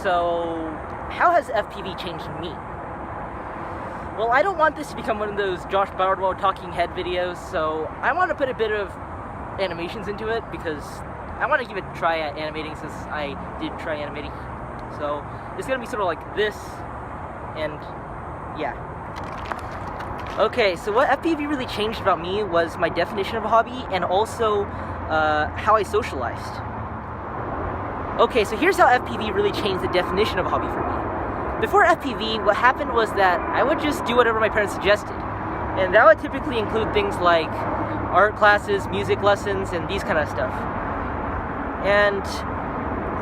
So, how has FPV changed me? Well, I don't want this to become one of those Josh Bardwell talking head videos, so I want to put a bit of animations into it because I want to give it a try at animating since I did try animating. So, it's going to be sort of like this, and yeah. Okay, so what FPV really changed about me was my definition of a hobby and also how I socialized. Okay, so here's how FPV really changed the definition of a hobby for me. Before FPV, what happened was that I would just do whatever my parents suggested. And that would typically include things like art classes, music lessons, and these kind of stuff. And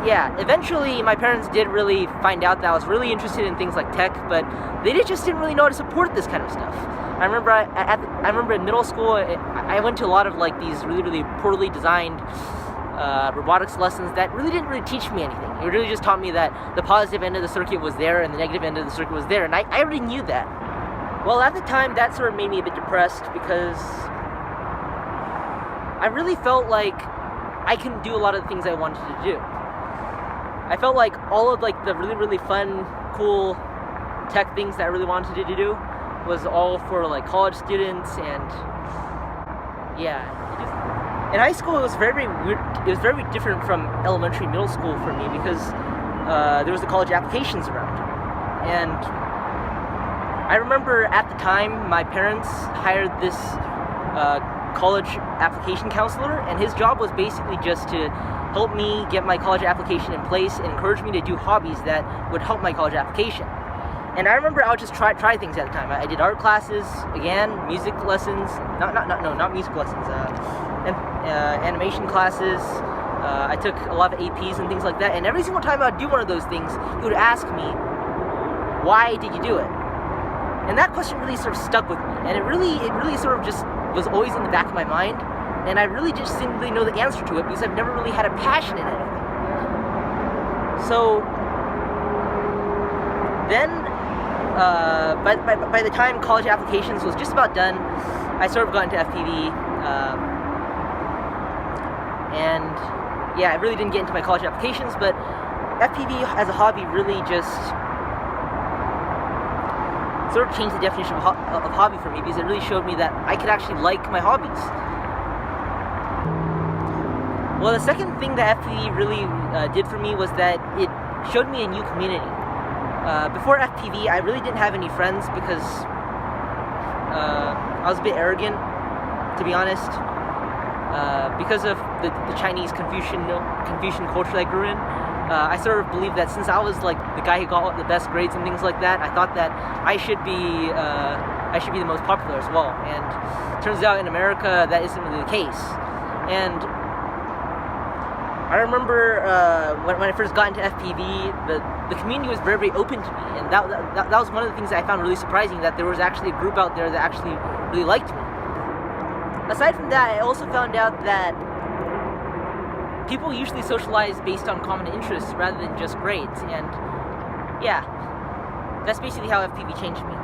yeah, eventually my parents did really find out that I was really interested in things like tech, but they just didn't really know how to support this kind of stuff. I remember in middle school, I went to a lot of like these really poorly designed robotics lessons that really didn't teach me anything. It really just taught me that the positive end of the circuit was there and the negative end of the circuit was there, and I already knew that. Well, at the time, that sort of made me a bit depressed because I really felt like I couldn't do a lot of the things I wanted to do. I felt like all of like the really fun, cool tech things that I really wanted to do was all for like college students, and yeah. In high school, it was very weird. It was very different from elementary, middle school for me because there was the college applications around, and I remember at the time my parents hired this college application counselor, and his job was basically just to help me get my college application in place and encourage me to do hobbies that would help my college application. And I remember I would just try things at the time. I did art classes, again, music lessons, not music lessons, and animation classes. I took a lot of APs and things like that, and every single time I would do one of those things, he would ask me, why did you do it? And that question really sort of stuck with me, and it really sort of just was always in the back of my mind, and I really just didn't really know the answer to it because I've never really had a passion in anything. So then, by the time college applications was just about done, I sort of got into FPV, and yeah, I really didn't get into my college applications, but FPV as a hobby really just sort of changed the definition of hobby for me because it really showed me that I could actually like my hobbies. Well, the second thing that FPV really did for me was that it showed me a new community. Before FPV, I really didn't have any friends because I was a bit arrogant, to be honest. Because of the Chinese Confucian culture that I grew in, I sort of believed that since I was like the guy who got the best grades and things like that, I thought that I should be the most popular as well. And it turns out in America that isn't really the case. And I remember when I first got into FPV, the community was very open to me, and that was one of the things that I found really surprising, that there was actually a group out there that actually really liked me. Aside from that, I also found out that people usually socialize based on common interests rather than just grades, and yeah, that's basically how FPV changed me.